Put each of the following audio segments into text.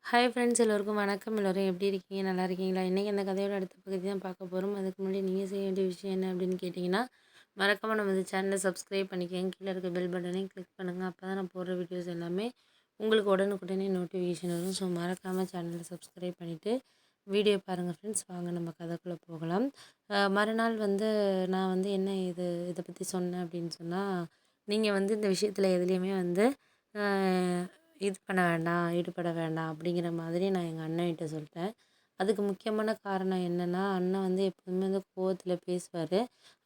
Hi friends எல்லோருக்கும் வணக்கம். எல்லோரும் எப்படி இருக்கீங்க? நல்லா இருக்கீங்களா? இன்றைக்கி அந்த கதையோட அடுத்த பகுதி தான் பார்க்க போகிறோம். அதுக்கு முன்னாடி நீங்கள் செய்ய வேண்டிய விஷயம் என்ன அப்படின்னு கேட்டிங்கன்னா, மறக்காமல் நம்ம இந்த சேனலை சப்ஸ்கிரைப் பண்ணிக்கோங்க. கீழே இருக்க பெல் பட்டனையும் கிளிக் பண்ணுங்கள். அப்போ தான் நான் போடுற வீடியோஸ் எல்லாமே உங்களுக்கு உடனுக்குடனே நோட்டிஃபிகேஷன் வரும். ஸோ மறக்காமல் சேனலை சப்ஸ்கிரைப் பண்ணிவிட்டு வீடியோ பாருங்கள் ஃப்ரெண்ட்ஸ். வாங்க நம்ம கதைக்குள்ளே போகலாம். மறுநாள் நான் என்ன இதை பற்றி சொன்னேன் அப்படின்னு சொன்னால், நீங்கள் இந்த விஷயத்தில் எதுலேயுமே இது பண்ண வேண்டாம், ஈடுபட வேண்டாம் அப்படிங்கிற மாதிரி நான் எங்கள் அண்ணன்கிட்ட சொல்லிட்டேன். அதுக்கு முக்கியமான காரணம் என்னென்னா, அண்ணன் எப்போதுமே கோவத்துல பேசுவார்.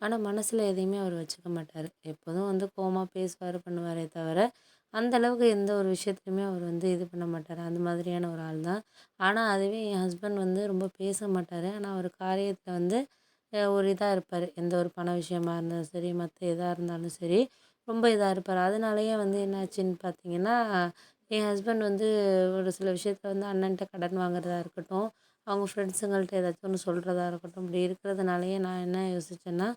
ஆனால் மனசில் எதையுமே அவர் வச்சுக்க மாட்டார். எப்போதும் கோவமா பேசுவார், பண்ணுவாரே தவிர, அந்த அளவுக்கு எந்த ஒரு விஷயத்துலையுமே அவர் இது பண்ண மாட்டார். அந்த மாதிரியான ஒரு ஆள் தான். ஆனால் அதுவே என் ஹஸ்பண்ட் ரொம்ப பேச மாட்டார். ஆனால் அவர் காரியத்தில் ஒரு இதாக இருப்பார். எந்த ஒரு பண விஷயமா இருந்தாலும் சரி, மற்ற எதாக இருந்தாலும் சரி, ரொம்ப இதாக இருப்பார். அதனாலேயே என்னாச்சுன்னு பார்த்தீங்கன்னா, என் ஹஸ்பண்ட் ஒரு சில விஷயத்துல அண்ணன்ட்ட கடன் வாங்குறதா இருக்கட்டும், அவங்க ஃப்ரெண்ட்ஸுங்கள்ட்ட ஏதாச்சும் ஒன்று சொல்கிறதா இருக்கட்டும், இப்படி இருக்கிறதுனாலயே நான் என்ன யோசிச்சேன்னா,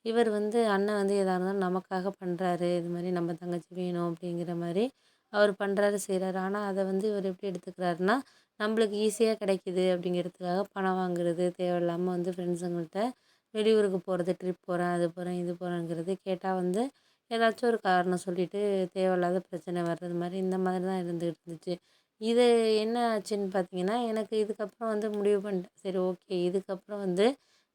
இவர் அண்ணன் எதா இருந்தாலும் நமக்காக பண்ணுறாரு, இது மாதிரி நம்ம தங்கச்சி வேணும் அப்படிங்கிற மாதிரி அவர் பண்ணுறாரு, செய்கிறாரு. ஆனால் அதை இவர் எப்படி எடுத்துக்கிறாருன்னா, நம்மளுக்கு ஈஸியாக கிடைக்கிது அப்படிங்கிறதுக்காக பணம் வாங்குறது, தேவையில்லாமல் ஃப்ரெண்ட்ஸுங்கள்ட்ட வெளியூருக்கு போகிறது, ட்ரிப் போகிறேன், அது போகிறேன், இது போகிறேங்கிறது கேட்டால் ஏதாச்சும் ஒரு காரணம் சொல்லிட்டு தேவையில்லாத பிரச்சனை வர்றது மாதிரி இந்த மாதிரி தான் இருந்துகிட்டு இருந்துச்சு. இது என்ன ஆச்சுன்னு பார்த்தீங்கன்னா, எனக்கு இதுக்கப்புறம் முடிவு பண்ணிட்டேன். சரி, ஓகே, இதுக்கப்புறம்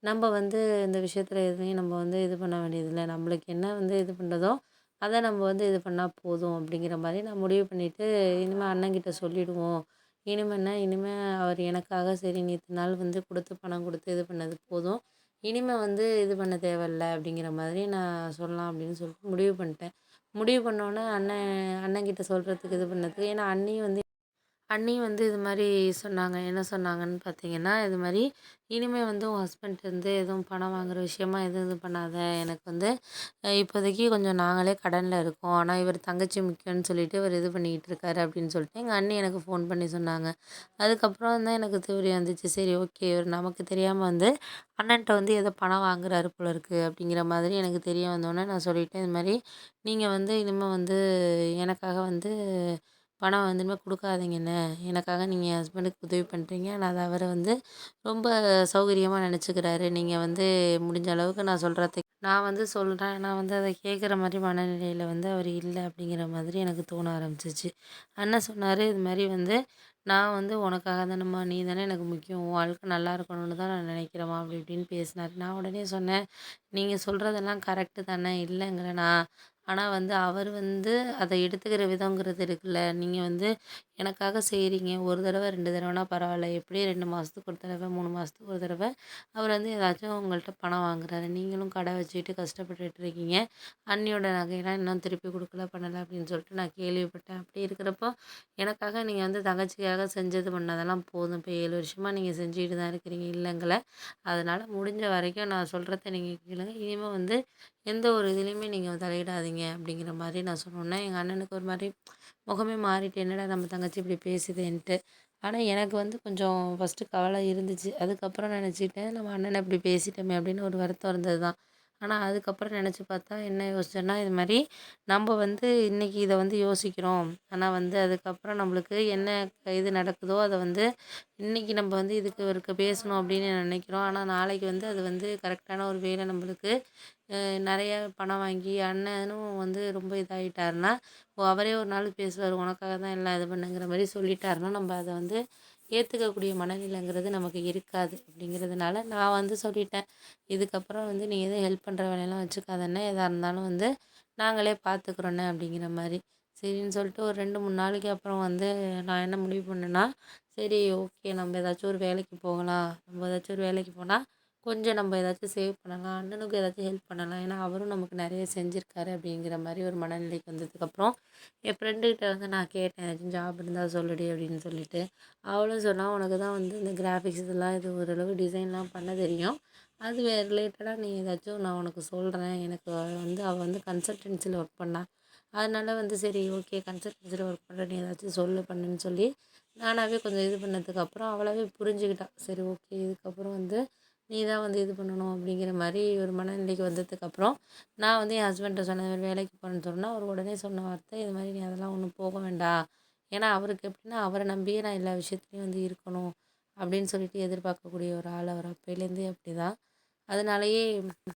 நம்ம இந்த விஷயத்தில் எதுவுமே நம்ம இது பண்ண வேண்டியதில்லை. நம்மளுக்கு என்ன இது பண்ணுறதோ அதை நம்ம இது பண்ணால் போதும் அப்படிங்கிற மாதிரி நான் முடிவு பண்ணிவிட்டு, இனிமேல் அண்ணங்கிட்ட சொல்லிவிடுவோம். இனிமேல் அவர் எனக்காக சரி நேற்று நாள் கொடுத்து பணம் கொடுத்து இது பண்ணது போதும். இனிமேல் இது பண்ண தேவையில்ல அப்படிங்கிற மாதிரி நான் சொல்லலாம் அப்படின்னு சொல்லிட்டு முடிவு பண்ணிட்டேன். முடிவு பண்ணோன்னே அண்ணங்கிட்ட சொல்கிறதுக்கு இது பண்ணதுக்கு, ஏன்னா அண்ணியும் இது மாதிரி சொன்னாங்க. என்ன சொன்னாங்கன்னு பார்த்தீங்கன்னா, இது மாதிரி இனிமேல் உன் ஹஸ்பண்ட்லேருந்து எதுவும் பணம் வாங்குற விஷயமா எதுவும் இது பண்ணாத. எனக்கு இப்போதைக்கு கொஞ்சம் நாங்களே கடனில் இருக்கோம். ஆனால் இவர் தங்கச்சி முக்கியம்னு சொல்லிட்டு இவர் இது பண்ணிக்கிட்டு இருக்காரு அப்படின்னு சொல்லிட்டு எங்கள் அண்ணி எனக்கு ஃபோன் பண்ணி சொன்னாங்க. அதுக்கப்புறம் தான் எனக்கு தெரிய வந்துச்சு. சரி, ஓகே, இவர் நமக்கு தெரியாமல் அண்ணன்ட்ட ஏதோ பணம் வாங்குறாரு போல இருக்குது அப்படிங்கிற மாதிரி எனக்கு தெரிய வந்தோடனே நான் சொல்லிட்டேன். இது மாதிரி நீங்கள் இனிமேல் எனக்காக பணம் இனிமேல் கொடுக்காதீங்கண்ணே. எனக்காக நீங்கள் என் ஹஸ்பண்டுக்கு உதவி பண்ணுறீங்க. ஆனால் அதை அவரை ரொம்ப சௌகரியமாக நினச்சிக்கிறாரு. நீங்கள் முடிஞ்ச அளவுக்கு நான் சொல்கிறத நான் சொல்கிறேன். நான் அதை கேட்குற மாதிரி மனநிலையில் அவர் இல்லை அப்படிங்கிற மாதிரி எனக்கு தோண ஆரம்பிச்சிச்சு. அண்ணன் சொன்னார், இது மாதிரி நான் உனக்காக தானேம்மா, நீ தானே எனக்கு முக்கியம், உன் வாழ்க்கை நல்லா இருக்கணும்னு தான் நான் நினைக்கிறேம்மா அப்படி இப்படின்னு பேசினார். நான் உடனே சொன்னேன், நீங்கள் சொல்கிறதெல்லாம் கரெக்டு தானே, இல்லைங்கிறேண்ணா. ஆனால் அவர் அதை எடுத்துக்கிற விதங்கிறது இருக்குல்ல. நீங்கள் எனக்காக செய்கிறீங்க. ஒரு தடவை 2 தடவைனா பரவாயில்ல. எப்படியும் 2 மாதத்துக்கு ஒரு தடவை, 3 மாதத்துக்கு ஒரு தடவை அவர் ஏதாச்சும் உங்கள்கிட்ட பணம் வாங்குறாரு. நீங்களும் கடை வச்சுக்கிட்டு கஷ்டப்பட்டுட்டு இருக்கீங்க. அண்ணியோட நகையெல்லாம் இன்னும் திருப்பி கொடுக்கல, பண்ணலை அப்படின்னு சொல்லிட்டு நான் கேள்விப்பட்டேன். அப்படி இருக்கிறப்போ எனக்காக நீங்கள் தங்கச்சிக்காக செஞ்சது பண்ணதெல்லாம் போதும். இப்போ 7 வருஷமாக நீங்கள் செஞ்சுக்கிட்டு தான் இருக்கிறீங்க, இல்லைங்கள. அதனால் முடிஞ்ச வரைக்கும் நான் சொல்கிறத நீங்கள் கேளுங்க. இனிமேல் எந்த ஒரு இதுலேயுமே நீங்கள் தலையிடாதீங்க அப்படிங்கிற மாதிரி நான் சொன்னோன்னே, எங்கள் அண்ணனுக்கு ஒரு மாதிரி முகமே மாறிட்டு, என்னடா நம்ம தங்கச்சி இப்படி பேசுதேன்ட்டு. ஆனால் எனக்கு கொஞ்சம் ஃபஸ்ட்டு கவலை இருந்துச்சு. அதுக்கப்புறம் நினச்சிட்டேன், நம்ம அண்ணனை இப்படி பேசிட்டோமே அப்படின்னு ஒரு வருத்தம் இருந்தது தான். ஆனால் அதுக்கப்புறம் நினச்சி பார்த்தா என்ன யோசிச்சேன்னா, இது மாதிரி நம்ம இன்றைக்கி இதை யோசிக்கிறோம். ஆனால் அதுக்கப்புறம் நம்மளுக்கு என்ன இது நடக்குதோ அதை இன்றைக்கி நம்ம இதுக்கு இவருக்கு பேசணும் அப்படின்னு நினைக்கிறோம். ஆனால் நாளைக்கு அது கரெக்டான ஒரு வேளை நம்மளுக்கு நிறைய பணம் வாங்கி அண்ணனும் ரொம்ப இதாகிட்டாருன்னா, அவரே ஒரு நாள் பேசுவார், உனக்காக தான் எல்லாம் இது பண்ணுங்கிற மாதிரி சொல்லிட்டாருன்னா, நம்ம அதை ஏற்றுக்கக்கூடிய மனநிலைங்கிறது நமக்கு இருக்காது. அப்படிங்கிறதுனால நான் சொல்லிட்டேன், இதுக்கப்புறம் நீ எதுவும் ஹெல்ப் பண்ணுற வேலையெல்லாம் வச்சுக்காதண்ணே, எதாக இருந்தாலும் நாங்களே பார்த்துக்குறோண்ணே அப்படிங்கிற மாதிரி. சரின்னு சொல்லிட்டு ஒரு 2, 3 நாளைக்கு அப்புறம் நான் என்ன முடிவு பண்ணேன்னா, சரி, ஓகே, நம்ம ஏதாச்சும் ஒரு வேலைக்கு போகலாம். நம்ம ஏதாச்சும் ஒரு வேலைக்கு போனால் கொஞ்சம் நம்ம ஏதாச்சும் சேவ் பண்ணலாம். அண்ணனுக்கும் ஏதாச்சும் ஹெல்ப் பண்ணலாம். ஏன்னா அவரும் நமக்கு நிறைய செஞ்சுருக்காரு அப்படிங்கிற மாதிரி ஒரு மனநிலைக்கு வந்ததுக்கப்புறம் என் ஃப்ரெண்டுக்கிட்ட நான் கேட்டேன், ஏதாச்சும் ஜாப் இருந்தால் சொல்லுடி அப்படின்னு சொல்லிட்டு. அவளும் சொன்னால், உனக்கு தான் இந்த கிராஃபிக்ஸ் இதெல்லாம் இது ஓரளவு டிசைன்லாம் பண்ண தெரியும். அது ரிலேட்டடாக நீ ஏதாச்சும் நான் உனக்கு சொல்கிறேன். எனக்கு அவள் கன்சல்டன்சியில் ஒர்க் பண்ணா. அதனால சரி, ஓகே, கன்சல்டன்சியில் ஒர்க் பண்ணுற, நீ ஏதாச்சும் சொல்லு பண்ணுன்னு சொல்லி நானாகவே கொஞ்சம் இது பண்ணதுக்கப்புறம் அவளாவே புரிஞ்சுக்கிட்டா. சரி, ஓகே, இதுக்கப்புறம் நீ தான் இது பண்ணணும் அப்படிங்கிற மாதிரி ஒரு மனநிலைக்கு வந்ததுக்கப்புறம் நான் என் ஹஸ்பண்ட்ட சொன்னேன், வேலைக்கு போகிறேன்னு சொன்னால் அவர் உடனே சொன்ன வார்த்தை, இது மாதிரி நீ அதெல்லாம் ஒன்றும் போக வேண்டாம். ஏன்னா அவருக்கு எப்படின்னா அவரை நம்பியே நான் எல்லா விஷயத்துலையும் வந்து இருக்கணும் அப்படின்னு சொல்லிட்டு எதிர்பார்க்கக்கூடிய ஒரு ஆள் அவர் அப்பையிலேருந்தே அப்படிதான். அதனாலேயே